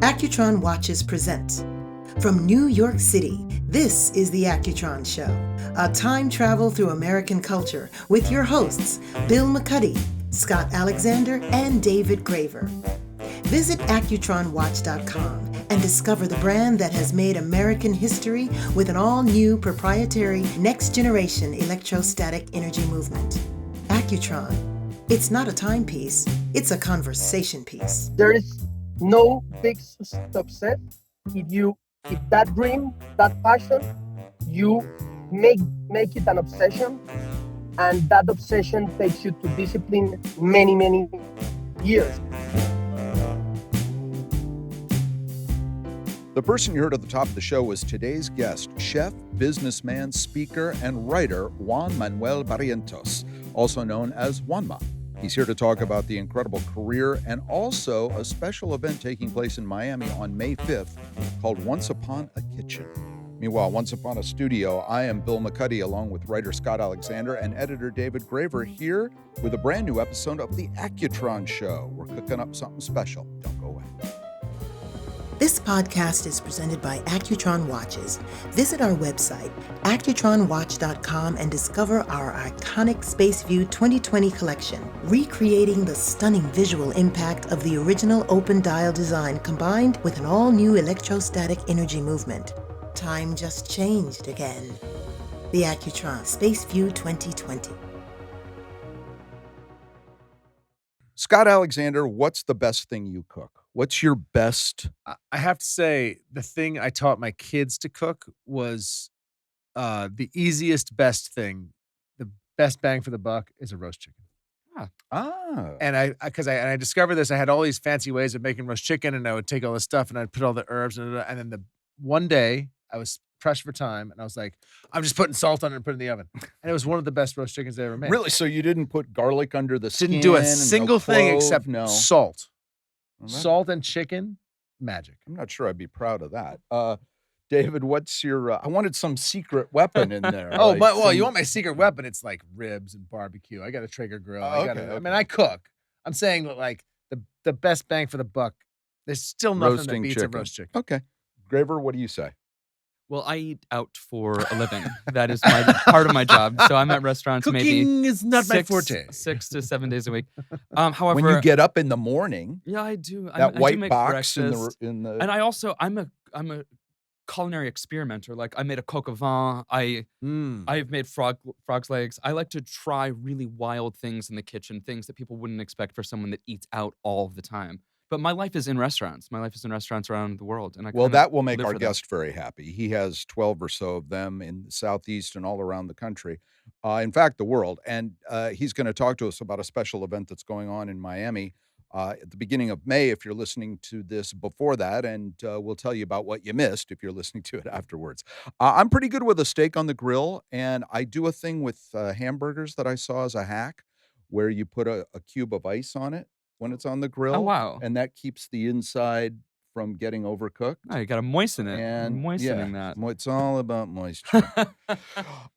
Accutron Watches presents. From New York City, this is the Accutron Show, a time travel through American culture with your hosts, Bill McCuddy, Scott Alexander, and David Graver. Visit AccutronWatch.com and discover the brand that has made American history with an all-new proprietary next-generation electrostatic energy movement. Accutron. It's not a timepiece, it's a conversation piece. There is no big success if that dream, that passion, you make it an obsession, and that obsession takes you to discipline many years. The person you heard at the top of the show was today's guest, chef, businessman, speaker, and writer Juanma Barrientos, also known as Juanma. He's here to talk about the incredible career and also a special event taking place in Miami on May 5th called Once Upon a Kitchen. Meanwhile, Once Upon a Studio, I am Bill McCuddy along with writer Scott Alexander and editor David Graver here with a brand new episode of the Accutron Show. We're cooking up something special. Don't go away. This podcast is presented by Accutron Watches. Visit our website, accutronwatch.com, and discover our iconic Space View 2020 collection, recreating the stunning visual impact of the original open dial design combined with an all-new electrostatic energy movement. Time just changed again. The Accutron Space View 2020. Scott Alexander, what's the best thing you cook? What's your best? I have to say, the thing I taught my kids to cook was the easiest, best thing. The best bang for the buck is a roast chicken. And I discovered this. I had all these fancy ways of making roast chicken, and I would take all this stuff and I'd put all the herbs and then one day I was pressed for time, and I was like, I'm just putting salt on it and put it in the oven. And it was one of the best roast chickens I ever made. Really? So you didn't put garlic under the skin? Didn't do a single thing except no salt. Well, Salt and chicken, magic. I'm not sure I'd be proud of that. David, what's your? I wanted some secret weapon in there. You want my secret weapon? It's like ribs and barbecue. I got a Traeger grill. I mean, I cook. I'm saying like the best bang for the buck. There's still nothing Roasting that beats chicken. a roast chicken. Okay, Graver, what do you say? Well, I eat out for a living. That is part of my job. So I'm at restaurants Cooking maybe is not my forte. 6 to 7 days a week. However, When you get up in the morning, yeah, I do. that I white do make box in breakfast. the And I also I'm a culinary experimenter. Like I made a coq au vin. I've made frog's legs. I like to try really wild things in the kitchen, things that people wouldn't expect for someone that eats out all the time. But my life is in restaurants. My life is in restaurants around the world. And that will make live our for them. guest very happy. He has 12 or so of them in the Southeast and all around the country. In fact, the world. And he's going to talk to us about a special event that's going on in Miami at the beginning of May, if you're listening to this before that. And we'll tell you about what you missed if you're listening to it afterwards. I'm pretty good with a steak on the grill. And I do a thing with hamburgers that I saw as a hack where you put a cube of ice on it when it's on the grill. Oh, wow. And that keeps the inside from getting overcooked. Oh, you got to moisten it. And Moistening that. It's all about moisture.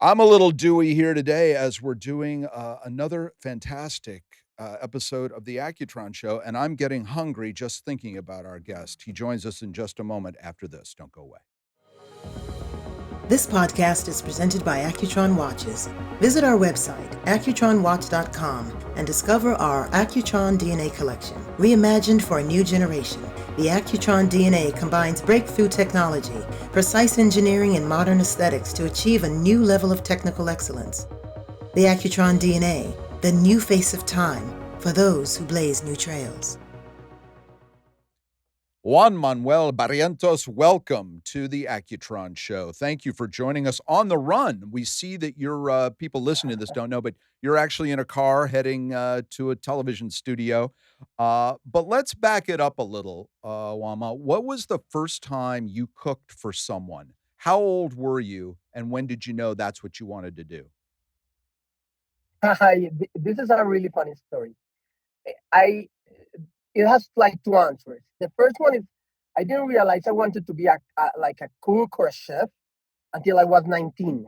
I'm a little dewy here today as we're doing another fantastic episode of the Accutron Show, and I'm getting hungry just thinking about our guest. He joins us in just a moment after this. Don't go away. This podcast is presented by Accutron Watches. Visit our website, accutronwatch.com, and discover our Accutron DNA collection. Reimagined for a new generation, the Accutron DNA combines breakthrough technology, precise engineering, and modern aesthetics to achieve a new level of technical excellence. The Accutron DNA, the new face of time for those who blaze new trails. Juanma Barrientos, welcome to the Accutron Show. Thank you for joining us on the run. We see that you're, people listening to this don't know, but you're actually in a car heading to a television studio. But let's back it up a little, Juanma. What was the first time you cooked for someone? How old were you, and when did you know that's what you wanted to do? This is a really funny story. It has like two answers. The first one is I didn't realize I wanted to be like a cook or a chef until I was 19.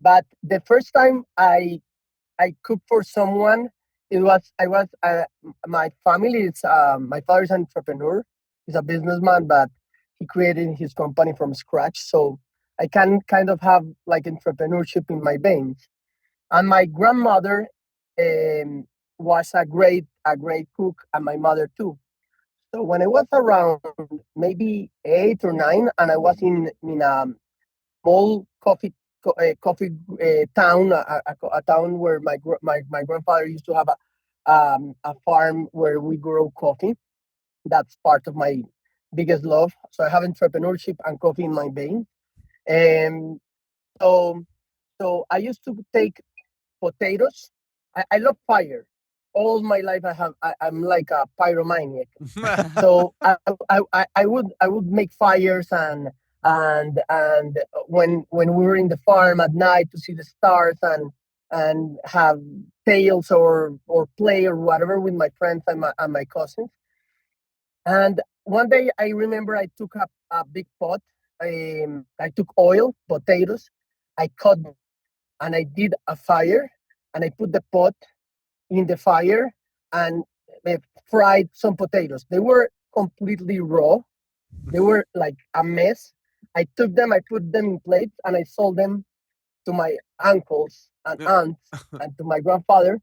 But the first time I cooked for someone, my family is my father's an entrepreneur, He's a businessman, but he created his company from scratch. So I can kind of have like entrepreneurship in my veins. And my grandmother um, was a great cook, and my mother too. So when I was around maybe 8 or 9, and I was in a small coffee town, a town where my grandfather used to have a farm where we grow coffee. That's part of my biggest love. So I have entrepreneurship and coffee in my veins. And so I used to take potatoes. I love fire. All my life I'm like a pyromaniac. So I would make fires, and when we were in the farm at night to see the stars, and have tales or play or whatever with my friends and my cousins. And one day I remember I took a big pot. I took oil, potatoes, I cut them, and I did a fire, and I put the pot in the fire, and uh, fried some potatoes. They were completely raw. They were like a mess. I took them, I put them in plates, and I sold them to my uncles and aunts and to my grandfather.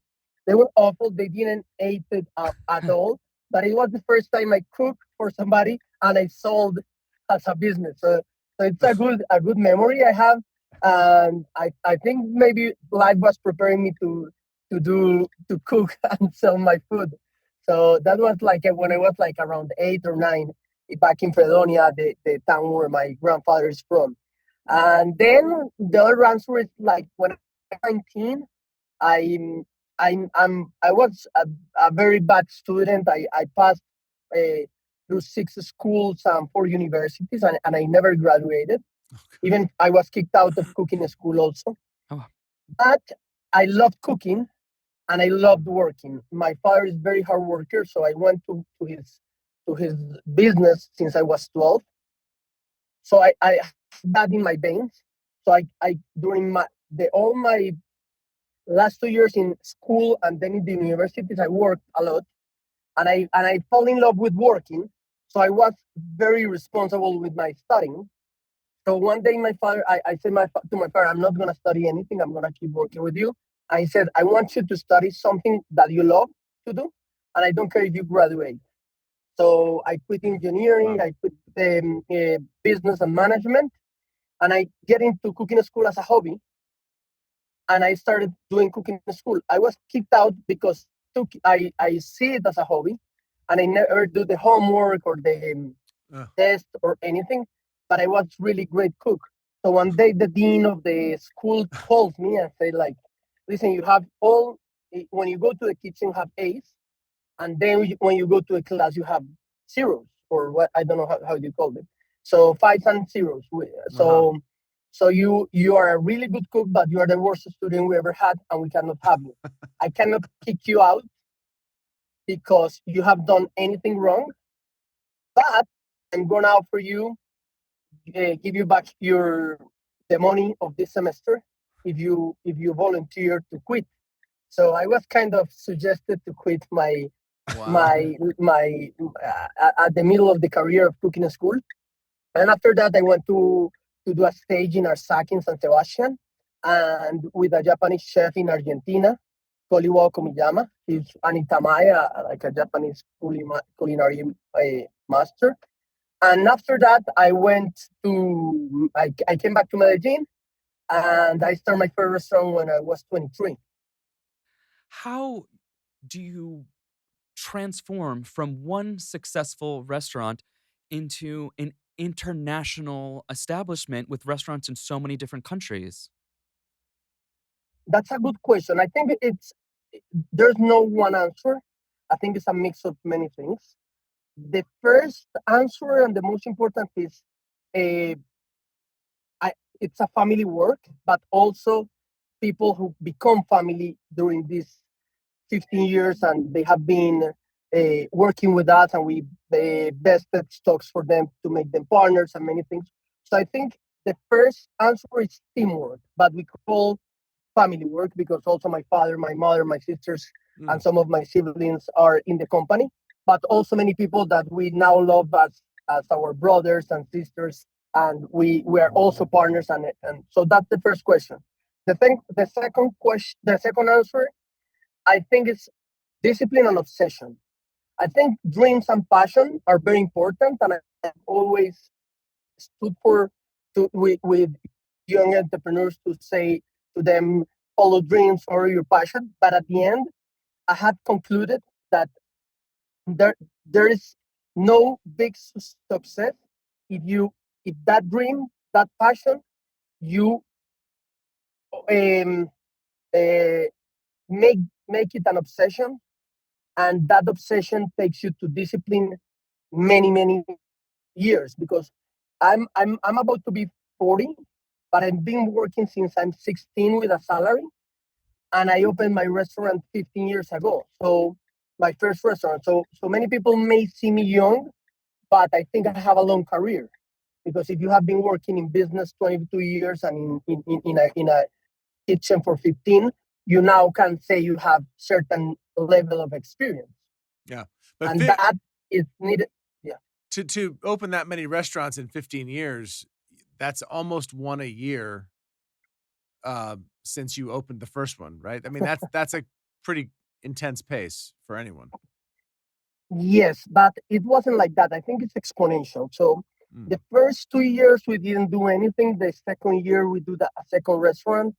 They were awful. They didn't eat it at all. But it was the first time I cooked for somebody and I sold as a business. So it's a good memory I have. And I think maybe life was preparing me to cook and sell my food. So that was like when I was like around 8 or 9, back in Fredonia, the town where my grandfather is from. And then the other answer is like when I was 19, I was a very bad student. I passed uh, through 6 schools and 4 universities, and I never graduated. Even I was kicked out of cooking school also. Oh, But I loved cooking and I loved working. My father is very hard worker, so I went to his business since I was 12. So I have that in my veins. So I during all my last 2 years in school and then in the universities, I worked a lot, and I fell in love with working. So I was very responsible with my studying. So one day I said to my father, I'm not gonna study anything. I'm gonna keep working with you. I said, I want you to study something that you love to do, and I don't care if you graduate. So I quit engineering. Wow. I quit business and management, and I get into cooking school as a hobby, and I started doing cooking in school. I was kicked out because I see it as a hobby, and I never do the homework or the Uh, test or anything. But I was really great cook. So one day the dean of the school calls me and said like, "Listen, you have when you go to the kitchen, you have A's, and then when you go to a class, you have zeros, or what, I don't know how you call it. So fives and zeros. uh-huh. So you are a really good cook, but you are the worst student we ever had, and we cannot have you. I cannot kick you out because you have done anything wrong, but I'm gonna offer you, give you back the money of this semester if you volunteer to quit. So I was kind of suggested to quit wow. my at the middle of the career of cooking school. And after that, I went to do a stage in Arsac in San Sebastian, and with a Japanese chef in Argentina, Koliwa Komiyama. He's an Itamai, like a Japanese culinary master. And after that, I came back to Medellin, and I started my first restaurant when I was 23. How do you transform from one successful restaurant into an international establishment with restaurants in so many different countries? That's a good question. I think there's no one answer. I think it's a mix of many things. The first answer and the most important is, uh, it's a family work, but also people who become family during these 15 years, and they have been working with us, and we vested stocks for them to make them partners and many things. So I think the first answer is teamwork, but we call family work because also my father, my mother, my sisters, and Mm. some of my siblings are in the company. but also many people that we now love as our brothers and sisters, and we are also partners. And so that's the first question. The second question, the second answer, I think it's discipline and obsession. I think dreams and passion are very important, and I always stood for with young entrepreneurs to say to them, follow dreams or your passion. But at the end, I had concluded that there there is no big success if that dream, that passion, you um, uh, make it an obsession, and that obsession takes you to discipline many years. Because I'm about to be 40, but I've been working since I'm 16 with a salary, and I opened my restaurant 15 years ago. So my first restaurant. So many people may see me young, but I think I have a long career. Because if you have been working in business 22 years and in a kitchen for 15, you now can say you have certain level of experience. Yeah, and that is needed. Yeah. To open that many restaurants in 15 years, that's almost one a year since you opened the first one, right? I mean, that's a pretty intense pace for anyone. Yes, but it wasn't like that. I think it's exponential. So the first 2 years we didn't do anything. The second year we do a second restaurant.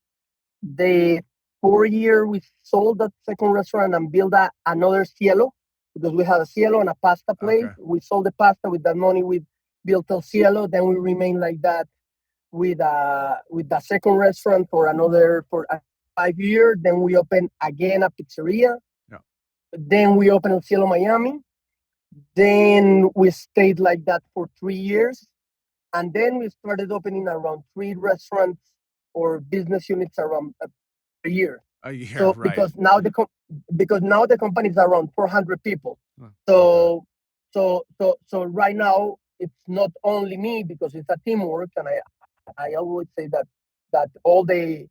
The 4th year we sold that second restaurant and built another Cielo, because we had a Cielo and a pasta place. Okay. We sold the pasta. With that money we built Elcielo. Then we remained like that with the second restaurant for a 5 year. Then we opened again a pizzeria. Yeah. Then we opened Elcielo Miami. Then we stayed like that for 3 years. And then we started opening around 3 restaurants or business units around a year. A year, So right. because now the company is around 400 people. Oh, So right now it's not only me, because it's a teamwork, and I always say that all the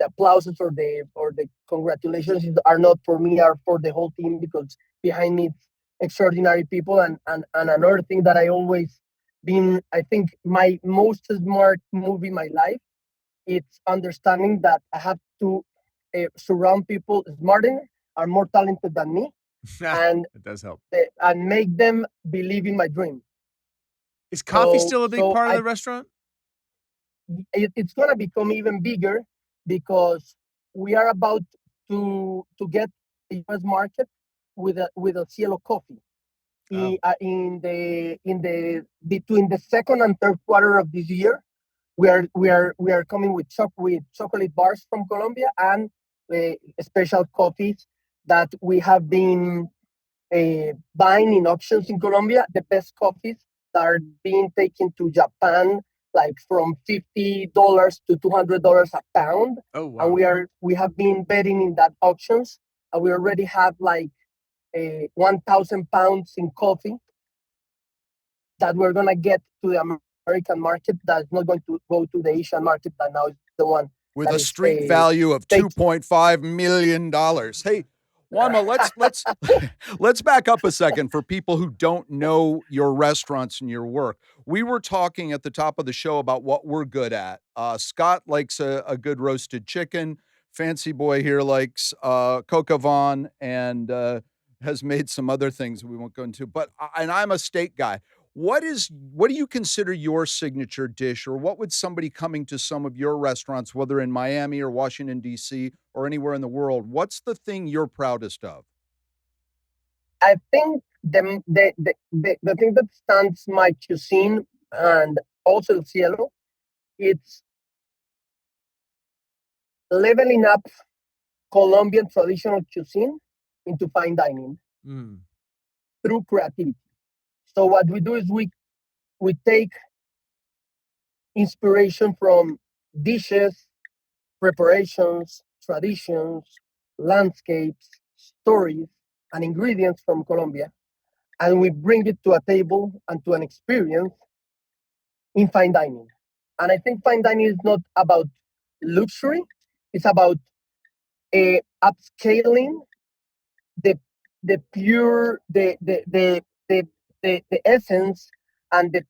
applauses or the congratulations are not for me, are for the whole team, because behind me it's extraordinary people. And another thing that I always been, I think, my most smart move in my life, it's understanding that I have to surround people smarter or more talented than me, and it does help. And make them believe in my dream. Is coffee still a big part of I the restaurant? It's gonna become even bigger, because we are about to get the US market with a Cielo coffee. In the between the second and third quarter of this year, we are coming with chocolate bars from Colombia, and special coffees that we have been buying in auctions in Colombia. The best coffees that are being taken to Japan, like from $50 to $200 a pound. Oh wow! And we have been betting in that auctions, and we already have like 1,000 pounds in coffee that we're gonna get to the American market. That's not going to go to the Asian market. That now is the one with a street value of $2.5 million. Hey, Juanma, let's back up a second for people who don't know your restaurants and your work. We were talking at the top of the show about what we're good at. Scott likes a good roasted chicken. Fancy Boy here likes coq au vin, and has made some other things we won't go into. And I'm a steak guy. What do you consider your signature dish, or what would somebody coming to some of your restaurants, whether in Miami or Washington, D.C. or anywhere in the world, what's the thing you're proudest of? I think the thing that stands my cuisine, and also El Cielo, it's leveling up Colombian traditional cuisine into fine dining through creativity. So what we do is we take inspiration from dishes, preparations, traditions, landscapes, stories, and ingredients from Colombia, and we bring it to a table and to an experience in fine dining. And I think fine dining is not about luxury; it's about upscaling the the pure the essence and the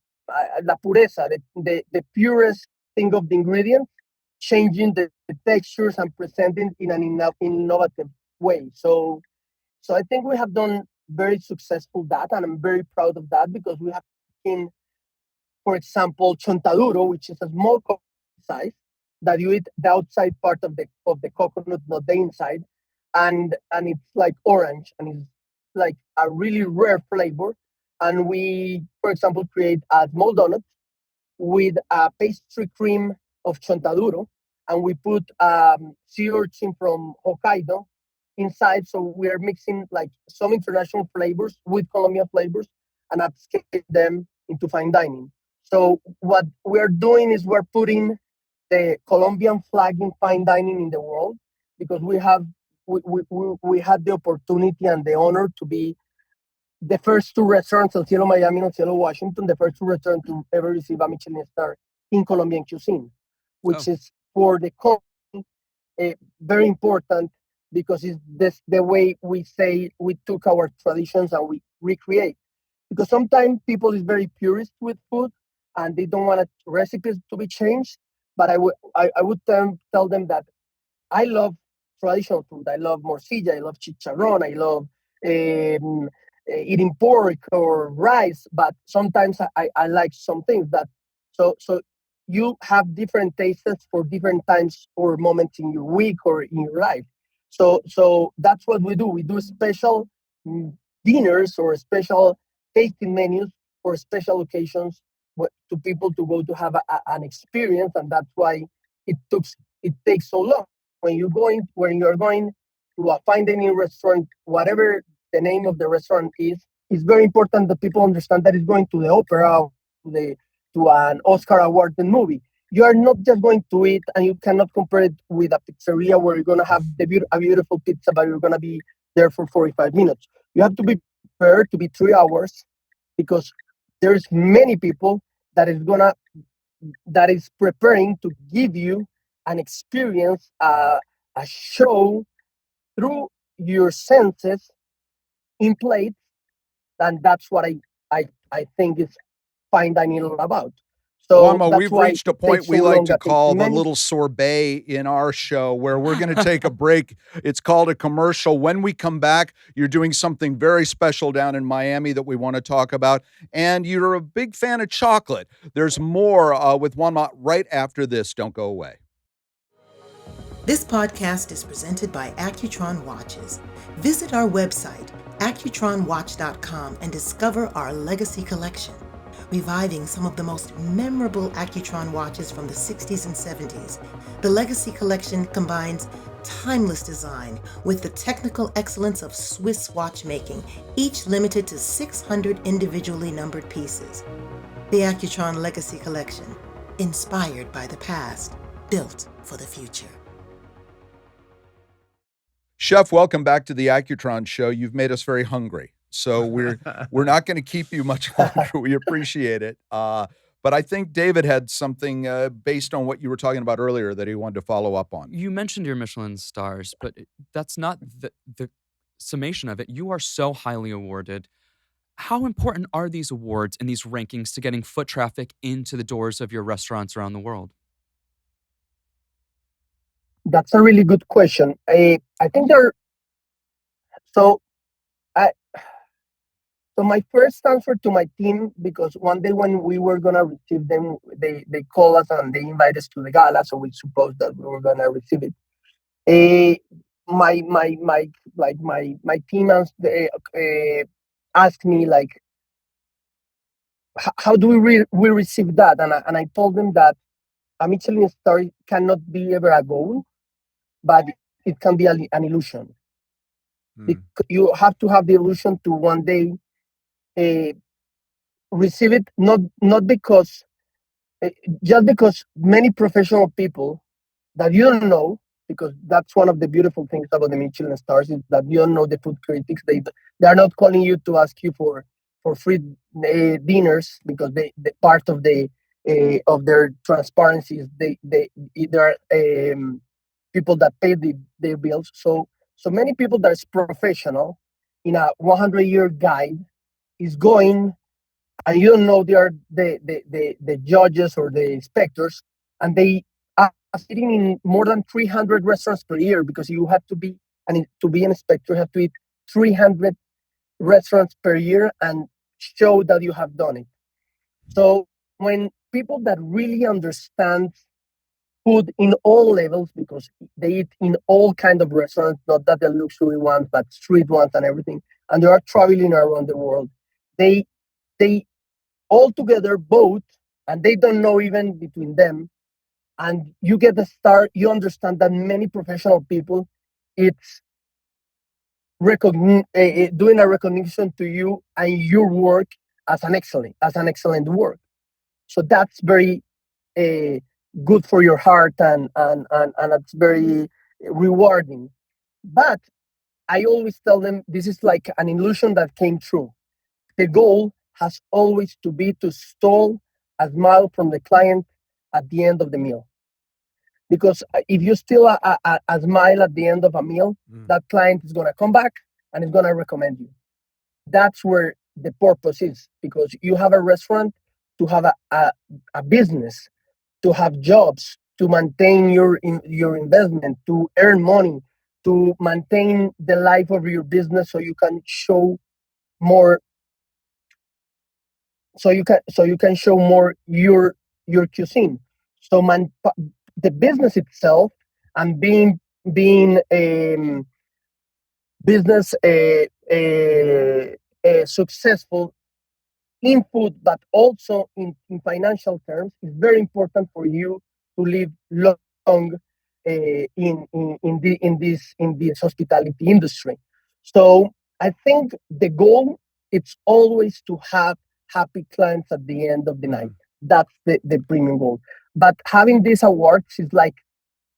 la pureza, the purest thing of the ingredients, changing the textures and presenting in an innovative way. So I think we have done very successful that, and I'm very proud of that because we have in, for example, chontaduro, which is a small coconut size that you eat the outside part of the coconut, not the inside, and it's like orange, and it's like a really rare flavor. And we, for example, create a small donut with a pastry cream of chontaduro, and we put sea urchin from Hokkaido inside. So we are mixing like some international flavors with Colombian flavors and upscale them into fine dining. So what we're doing is we're putting the Colombian flag in fine dining in the world because we had the opportunity and the honor to be the first two restaurants, Elcielo Miami and Elcielo Washington, the first two restaurants to ever receive a Michelin star in Colombian cuisine, which is for the company very important because it's this the way we say we took our traditions and we recreate. Because sometimes people is very purist with food and they don't want recipes to be changed. But I would tell them that I love traditional food. I love morcilla. I love chicharrón. I love eating pork or rice. But sometimes I like some things that so you have different tastes for different times or moments in your week or in your life. So that's what we do. We do special dinners or special tasting menus for special occasions to people to go to have an experience, and that's why it takes so long when you're going to a fine dining restaurant, whatever the name of the restaurant is, it's very important that people understand that it's going to the opera, to an Oscar awarded movie. You are not just going to eat, and you cannot compare it with a pizzeria where you're going to have a beautiful pizza, but you're going to be there for 45 minutes. You have to be prepared to be 3 hours because there's many people that is preparing to give you an experience, a show through your senses in plate, and that's what I think is fine dining all about. So Juanma, that's we've why reached a it takes point we so like long. to I think call the many little sorbet in our show where we're going to take a break. It's called a commercial. When we come back, you're doing something very special down in Miami that we want to talk about. And you're a big fan of chocolate. There's more with Juanma right after this. Don't go away. This podcast is presented by Accutron Watches. Visit our website, accutronwatch.com, and discover our legacy collection, reviving some of the most memorable Accutron watches from the 60s and 70s. The legacy collection combines timeless design with the technical excellence of Swiss watchmaking, each limited to 600 individually numbered pieces. The Accutron Legacy Collection, inspired by the past, built for the future. Chef, welcome back to the Accutron Show. You've made us very hungry, so we're not going to keep you much longer. We appreciate it. But I think David had something based on what you were talking about earlier that he wanted to follow up on. You mentioned your Michelin stars, but that's not the summation of it. You are so highly awarded. How important are these awards and these rankings to getting foot traffic into the doors of your restaurants around the world? That's a really good question. I think there. So I so my first answer to my team, because one day when we were gonna receive them, they call us and they invite us to the gala. So we supposed that we were gonna receive it. My team asked me like, how do we receive that? And I told them that a Michelin star cannot be ever a goal, but it can be an illusion. You have to have the illusion to one day receive it, not because just because many professional people that you don't know, because that's one of the beautiful things about the Michelin stars is that you don't know the food critics. They are not calling you to ask you for free dinners because the part of their transparency is there are people that pay their bills. So many people that is professional in a 100-year guide is going, and you don't know they are the judges or the inspectors, and they are sitting in more than 300 restaurants per year, because you have to be, and to be an inspector, you have to eat 300 restaurants per year and show that you have done it. So when people that really understand food in all levels, because they eat in all kind of restaurants, not that the luxury ones, but street ones and everything, and they are traveling around the world, they they all together vote, and they don't know even between them, and you get the start. You understand that many professional people, it's doing a recognition to you and your work as an excellent work. So that's very good for your heart, and it's very rewarding. But I always tell them this is like an illusion that came true. The goal has always to be to stall a smile from the client at the end of the meal. Because if you steal a smile at the end of a meal, that client is going to come back and is going to recommend you. That's where the purpose is, because you have a restaurant to have a business, to have jobs, to maintain your investment, to earn money, to maintain the life of your business, so you can show more, so you can show more your cuisine. So the business itself, and being business successful in food, but also in financial terms, is very important for you to live long in this hospitality industry. So I think the goal, it's always to have happy clients at the end of the night. That's the premium goal. But having these awards is like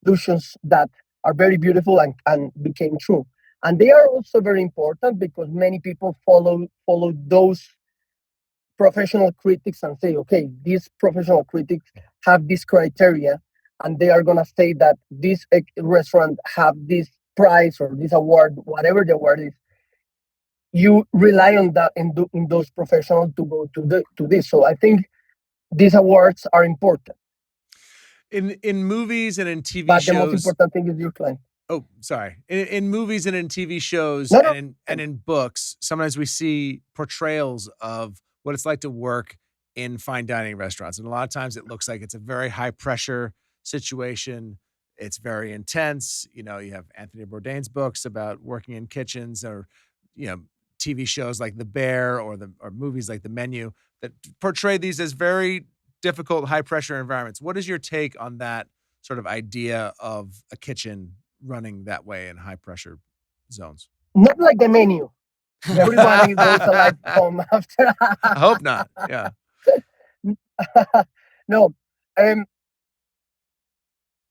illusions that are very beautiful and became true. And they are also very important because many people follow those professional critics and say, okay, these professional critics have this criteria, and they are gonna say that this restaurant have this prize or this award, whatever the award is. You rely on that in those professionals to go to this. So I think these awards are important. In movies and in TV But shows, the most important thing is your client. Oh, sorry. In movies and in TV shows No. and in books, sometimes we see portrayals of what it's like to work in fine dining restaurants. And a lot of times it looks like it's a very high pressure situation. It's very intense. You know, you have Anthony Bourdain's books about working in kitchens, or, you know, TV shows like The Bear, or movies like The Menu, that portray these as very difficult, high pressure environments. What is your take on that sort of idea of a kitchen running that way in high pressure zones? Not like The Menu. Everybody goes alive home after. I hope not. Yeah. No.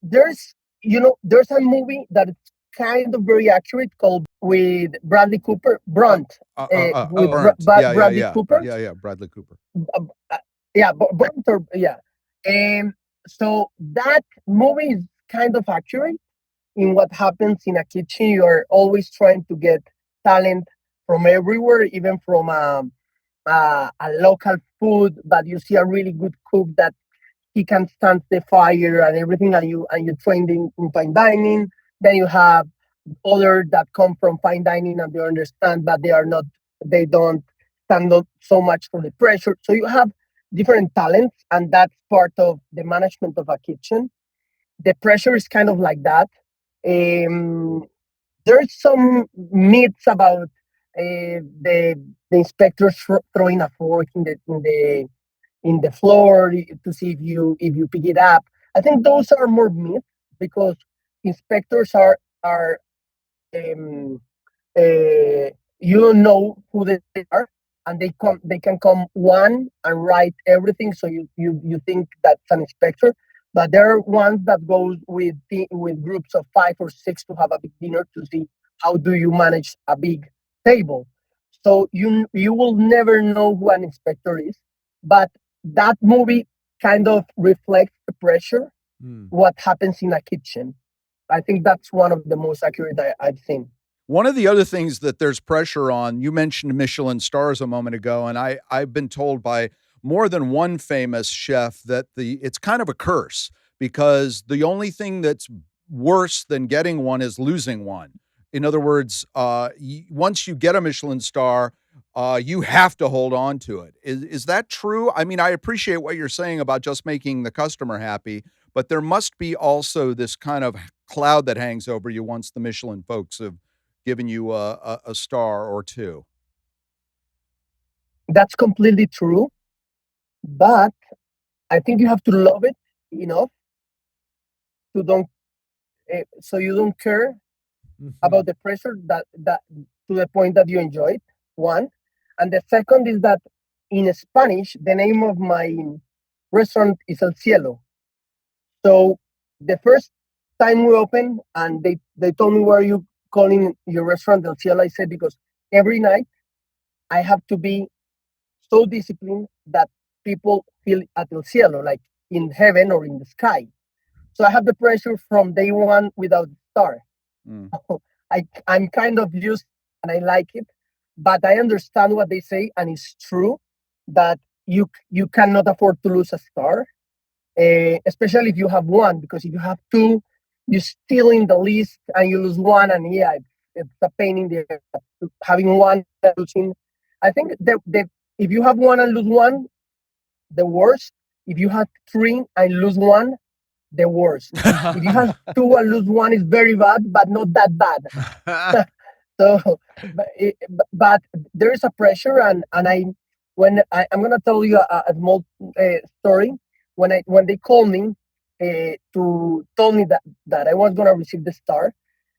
There's a movie that is kind of very accurate, called with Bradley Cooper, Brunt. Burnt. Bradley Cooper. Bradley Cooper. Brunt, yeah. So that movie is kind of accurate in what happens in a kitchen. You are always trying to get talent from everywhere, even from a local food, but you see a really good cook that he can stand the fire and everything, and you trained in fine dining. Then you have other that come from fine dining and they understand, but they don't stand up so much for the pressure. So you have different talents, and that's part of the management of a kitchen. The pressure is kind of like that. There's some myths about the inspectors throwing a fork in the floor to see if you pick it up. I think those are more myths, because inspectors are you don't know who they are, and they can come one and write everything, so you think that's an inspector. But there are ones that goes with groups of 5 or 6 to have a big dinner to see how do you manage a big table. So you will never know who an inspector is. But that movie kind of reflects the pressure, what happens in a kitchen. I think that's one of the most accurate I've seen. One of the other things that there's pressure on, you mentioned Michelin stars a moment ago, and I've been told by more than one famous chef that it's kind of a curse because the only thing that's worse than getting one is losing one. In other words, once you get a Michelin star, you have to hold on to it. Is that true? I mean, I appreciate what you're saying about just making the customer happy, but there must be also this kind of cloud that hangs over you once the Michelin folks have given you a star or two. That's completely true, but I think you have to love it enough to don't so you don't care about the pressure that to the point that you enjoy it. One, and the second is that in Spanish, the name of my restaurant is Elcielo. So the first time we opened, and they told me, "Why are you calling your restaurant Elcielo?" I said, "Because every night I have to be so disciplined that people feel at El Cielo, like in heaven or in the sky. So I have the pressure from day one without the star. Mm. I'm kind of used and I like it, but I understand what they say, and it's true that you cannot afford to lose a star, especially if you have one, because if you have two, you're still in the list and you lose one, and yeah, it's a pain in the having one and losing. I think if you have one and lose one, the worst. If you have three and lose one, the worst. If you have two and lose one, is very bad, but not that bad. So, but there is a pressure, and I'm gonna tell you a small story. When they called me to told me that I was gonna receive the star,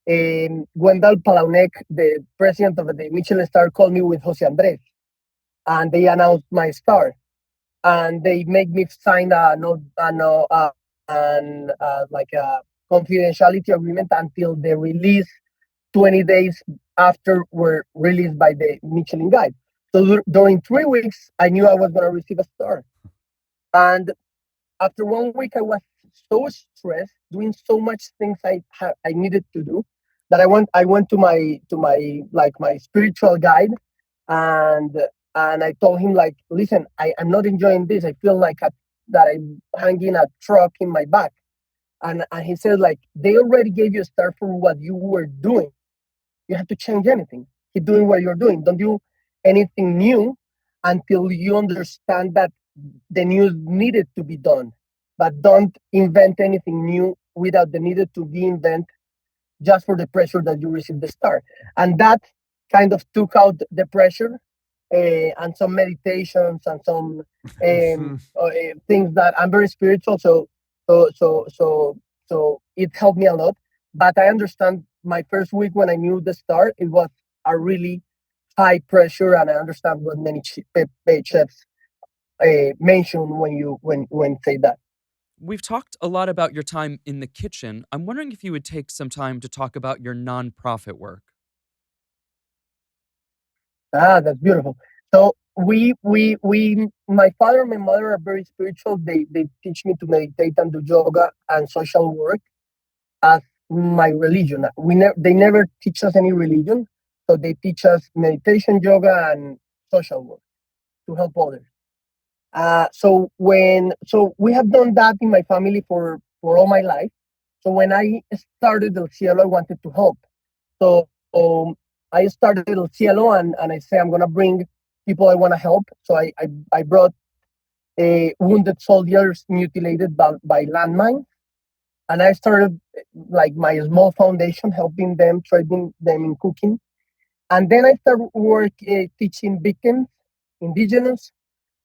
Wendell Palaunek, the president of the Michelin Star, called me with Jose Andres, and they announced my star, and they make me sign like a confidentiality agreement until they release 20 days after we're released by the Michelin Guide. So during 3 weeks, I knew I was going to receive a star. And after 1 week, I was so stressed, doing so much things I needed to do, that I went to my spiritual guide, and I told him, like, listen, I'm not enjoying this. I feel like that I'm hanging a truck in my back. And he said, like, they already gave you a star for what you were doing. You have to change anything. Keep doing what you're doing. Don't do anything new until you understand that the new needed to be done. But don't invent anything new without the needed to be invented, just for the pressure that you receive the star. And that kind of took out the pressure, and some meditations and some things that I'm very spiritual. So it helped me a lot. But I understand my first week when I knew the star, it was a really high pressure, and I understand what many chefs mention when say that. We've talked a lot about your time in the kitchen. I'm wondering if you would take some time to talk about your nonprofit work. That's beautiful. So my father and my mother are very spiritual. They teach me to meditate and do yoga and social work as my religion. They never teach us any religion, so they teach us meditation, yoga, and social work to help others. So we have done that in my family for all my life. So when I started El Cielo, I wanted to help. So I started El Cielo, and I say I'm gonna bring people I want to help. So I brought wounded soldiers mutilated by landmines, and I started like my small foundation, helping them, training them in cooking, and then I started work teaching victims, indigenous,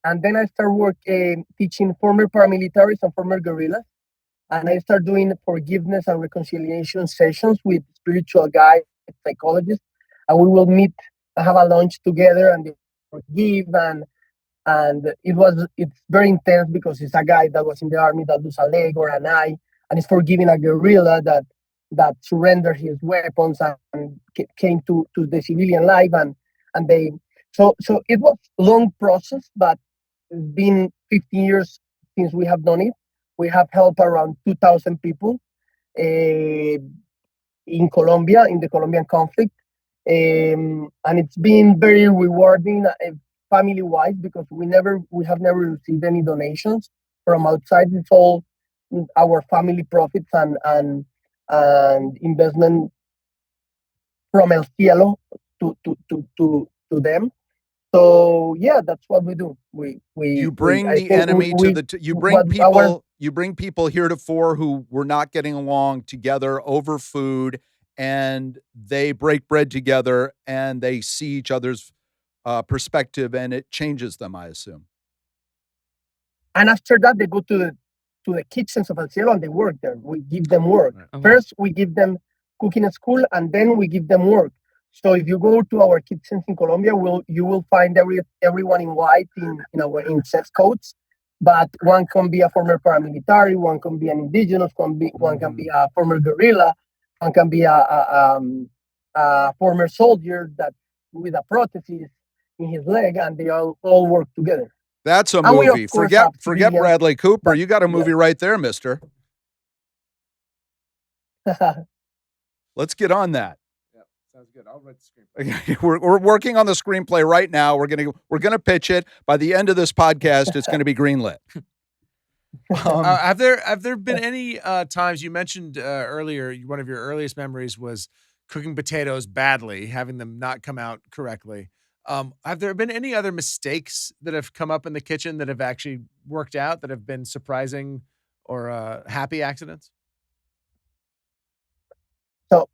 and then I started work teaching former paramilitaries and former guerrillas, and I started doing forgiveness and reconciliation sessions with spiritual guides, psychologists, and we will meet, have a lunch together, and they forgive, and it's very intense because it's a guy that was in the army that lose a leg or an eye, and he's forgiving a guerrilla that surrendered his weapons and came to the civilian life, and they so it was a long process, but it's been 15 years since we have done it. We have helped around 2,000 people in Colombia, in the Colombian conflict. and it's been very rewarding family-wise because we have never received any donations from outside. It's all our family profits and investment from Elcielo to them. So yeah, that's what we do. You bring the enemy to the. You bring people heretofore who were not getting along together over food, and they break bread together, and they see each other's perspective, and it changes them, I assume. And after that, they go to the kitchens of Elcielo and they work there. We give them work. Right. First, we give them cooking at school, and then we give them work. So if you go to our kitchens in Colombia, you will find everyone in white in chef's coats. But one can be a former paramilitary, one can be an indigenous, one can be a former guerrilla, one can be a former soldier that with a prosthesis in his leg, and they all work together. That's a movie. Forget Bradley Cooper. You got a movie right there, mister. Let's get on that. Yeah, sounds good. I'll write the screenplay. We're working on the screenplay right now. We're gonna pitch it. By the end of this podcast, it's gonna be greenlit. Have there been any times you mentioned earlier? One of your earliest memories was cooking potatoes badly, having them not come out correctly. Have there been any other mistakes that have come up in the kitchen that have actually worked out, that have been surprising or happy accidents? So,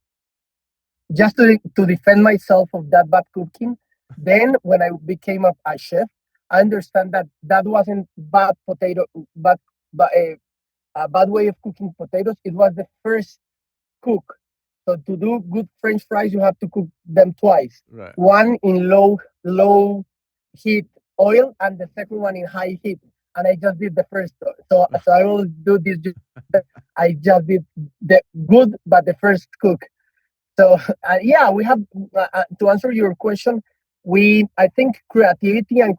just to defend myself of that bad cooking, then when I became a chef, I understand that wasn't bad potato, but a bad way of cooking potatoes. It was the first cook. So to do good French fries, you have to cook them twice. Right. One in low heat oil, and the second one in high heat. And I just did the first. So I will do this. I just did the good, but the first cook. So yeah, we have to answer your question. I think creativity and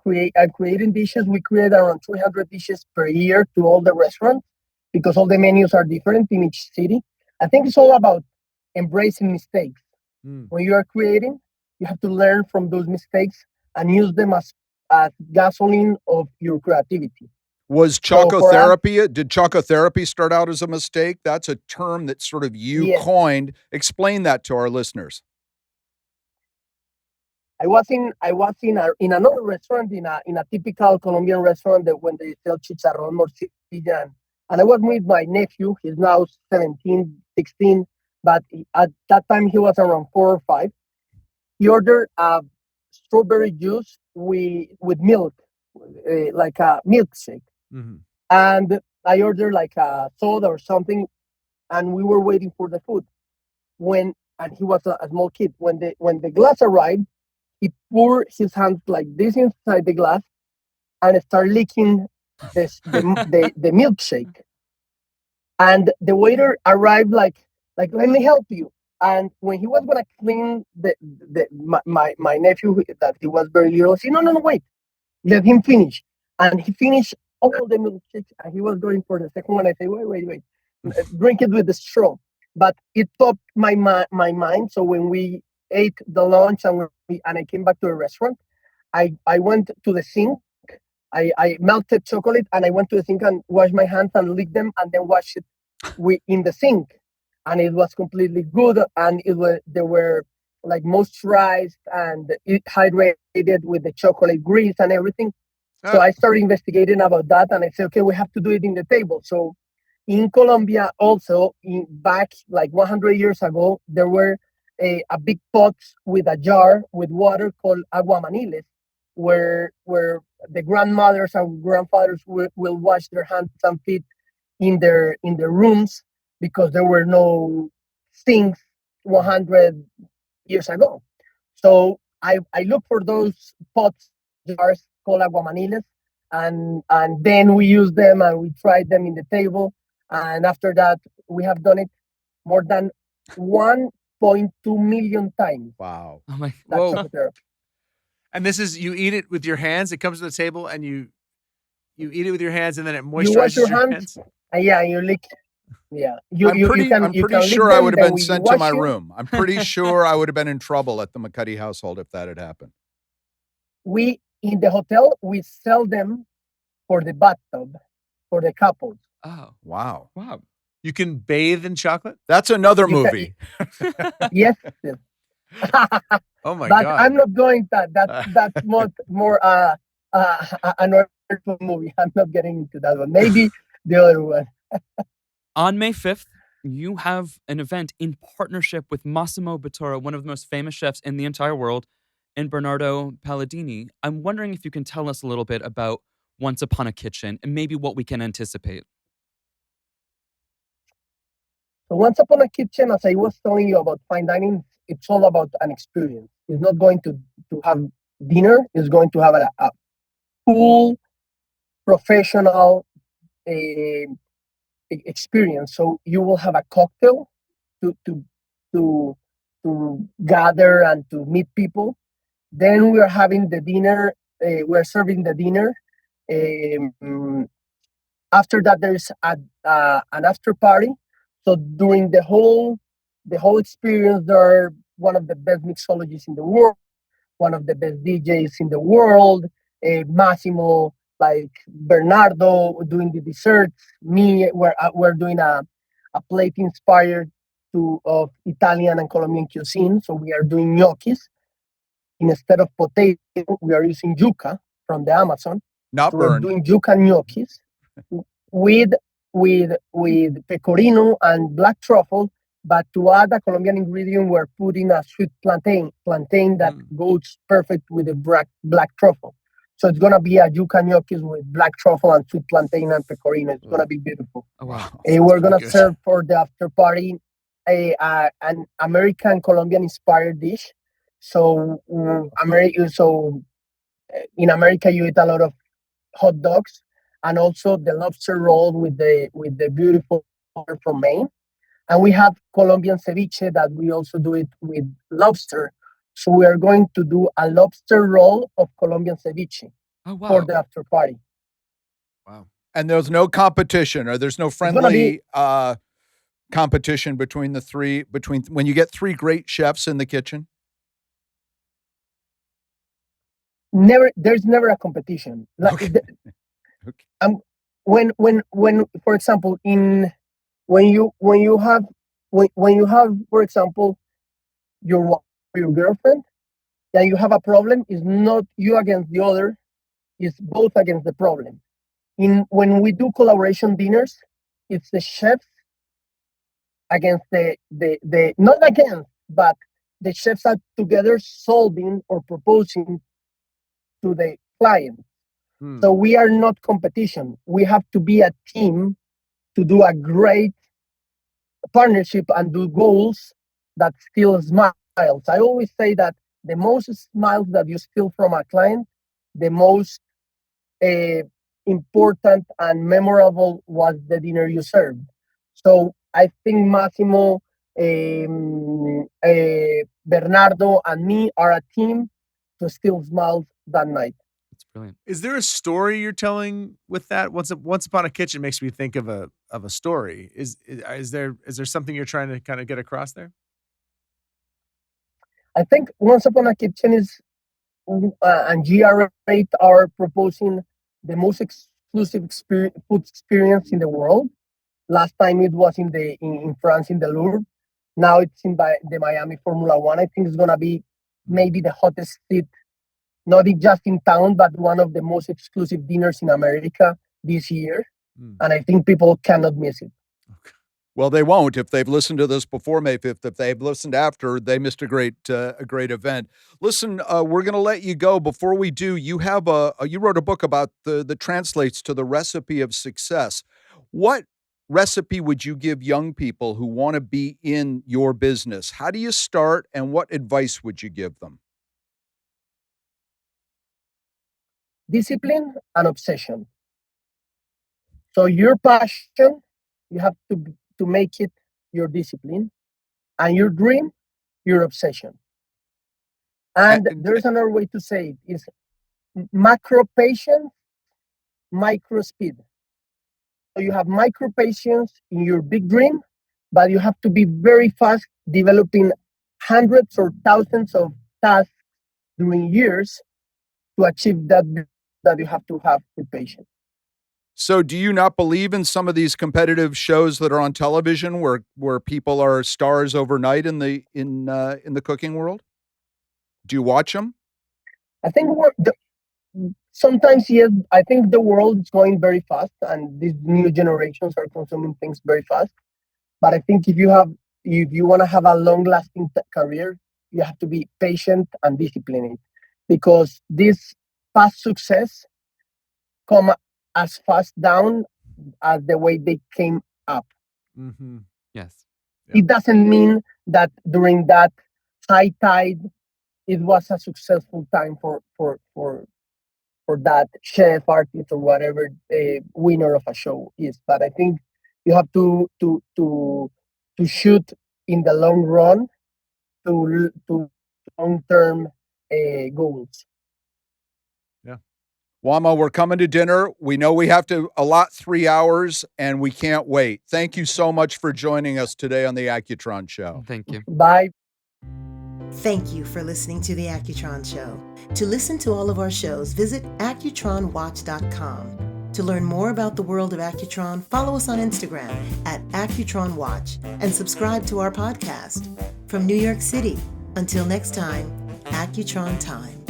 creating dishes. We create around 300 dishes per year to all the restaurants because all the menus are different in each city. I think it's all about embracing mistakes. When you are creating, you have to learn from those mistakes and use them as gasoline of your creativity. Was chocotherapy, did chocotherapy start out as a mistake? That's a term that sort of you coined. Explain that to our listeners. I was in another restaurant, in a typical Colombian restaurant that when they sell chicharrón, morcilla, and I was with my nephew. He's now 17, 16. But at that time, he was around 4 or 5. He ordered strawberry juice with milk, like a milkshake. Mm-hmm. And I ordered like a soda or something, and we were waiting for the food. And he was a small kid. When the glass arrived, he poured his hands like this inside the glass and started licking the milkshake. And the waiter arrived like, let me help you. And when he was gonna clean my nephew, that he was very little, he said, no, wait, let him finish. And he finished all the milkshakes, and he was going for the second one. I say, wait, drink it with the straw. But it popped my mind. So when we ate the lunch and I came back to the restaurant, I went to the sink. I melted chocolate, and I went to the sink and washed my hands and licked them, and then washed it in the sink. And it was completely good, and they were like moisturized and it hydrated with the chocolate grease and everything. So I started investigating about that, and I said, okay, we have to do it in the table. So in Colombia, also back like 100 years ago, there were a big pot with a jar with water called aguamaniles, where the grandmothers and grandfathers will wash their hands and feet in their rooms, because there were no sinks 100 years ago. So I looked for those pots, jars called aguamaniles, and then we used them and we tried them in the table. And after that, we have done it more than 1.2 million times. Wow. Oh my God. And this is, you eat it with your hands. It comes to the table and you eat it with your hands, and then it moisturizes your hands. Yeah, you lick. Yeah, I'm pretty sure I would have been sent to my you. room. I'm pretty sure I would have been in trouble at the McCuddy household if that had happened. We in the hotel we sell them for the bathtub for the couples. Oh, Wow. wow. You can bathe in chocolate? That's another You can- movie. Yes. Oh my But God. I'm not going that's more another movie. I'm not getting into that one. Maybe the other one. On May 5th, you have an event in partnership with Massimo Bottura, one of the most famous chefs in the entire world, and Bernardo Palladini. I'm wondering if you can tell us a little bit about Once Upon a Kitchen and maybe what we can anticipate. So Once Upon a Kitchen, as I was telling you about fine dining, it's all about an experience. It's not going to have dinner. It's going to have a full professional experience. So you will have a cocktail to to to to gather and to meet people. Then we are having the dinner. We're serving the dinner. Um, After that, there's an after party. So during the whole experience, there are one of the best mixologists in the world, one of the best DJs in the world, Massimo, like Bernardo doing the desserts, me, we're doing a plate inspired of Italian and Colombian cuisine. So we are doing gnocchis. Instead of potato, we are using yuca from the Amazon. Not So we're burned. doing yuca gnocchis with pecorino and black truffle. But to add a Colombian ingredient, we're putting a sweet plantain that goes perfect with the black truffle. So it's gonna be a yuca gnocchis with black truffle and sweet plantain and pecorino. It's gonna be beautiful. Oh, wow. We're gonna serve for the after party an American Colombian inspired dish. So in America you eat a lot of hot dogs and also the lobster roll with the beautiful from Maine. And we have Colombian ceviche that we also do it with lobster. So we are going to do a lobster roll of Colombian ceviche for the after party. Wow. And there's no competition, or there's no friendly competition between the three, when you get three great chefs in the kitchen? There's never a competition. Like Okay. when for example when you have for example your girlfriend and you have a problem, it's not you against the other, it's both against the problem. When we do collaboration dinners, it's the chefs against the not against, but the chefs are together solving or proposing to the client. So we are not competition. We have to be a team to do a great partnership and do goals that steal smiles. I always say that the most smiles that you steal from a client, the most important and memorable was the dinner you served. So I think Massimo, Bernardo, and me are a team to steal smiles that night. That's brilliant. Is there a story you're telling with that? Once Upon a Kitchen makes me think of a story. Is there something you're trying to kind of get across there? I think Once Upon a Kitchen is and GR8 are proposing the most exclusive food experience in the world. Last time it was in France in the Louvre. Now it's in the Miami Formula One. I think it's gonna be maybe the hottest seat, not just in town, but one of the most exclusive dinners in America this year. And I think people cannot miss it. Okay. Well, they won't if they've listened to this before May 5th. If they've listened after, they missed a great event. Listen, we're going to let you go. Before we do, you wrote a book about the translates to the recipe of success. What recipe would you give young people who want to be in your business? How do you start, and what advice would you give them? Discipline and obsession. So your passion, you have to make it your discipline, and your dream, your obsession. And there's another way to say it is macro patience, micro speed. you have micro patience in your big dream, but you have to be very fast developing hundreds or thousands of tasks during years to achieve that you have to have with patience. So do you not believe in some of these competitive shows that are on television where people are stars overnight in the cooking world? Do you watch them? I think sometimes, yes, I think the world is going very fast and these new generations are consuming things very fast. But I think if you want to have a long lasting career, you have to be patient and disciplined, because this fast success come as fast down as the way they came up. Mm-hmm. Yes. Yeah. It doesn't mean that during that high tide, it was a successful time for that chef, artist, or whatever winner of a show is. But I think you have to shoot in the long run to long term goals. Juanma, we're coming to dinner. We know we have to allot 3 hours, and we can't wait. Thank you so much for joining us today on the Accutron Show. Thank you. Bye. Thank you for listening to the Accutron Show. To listen to all of our shows, visit accutronwatch.com. To learn more about the world of Accutron, follow us on Instagram at AccutronWatch and subscribe to our podcast. From New York City, until next time, Accutron time.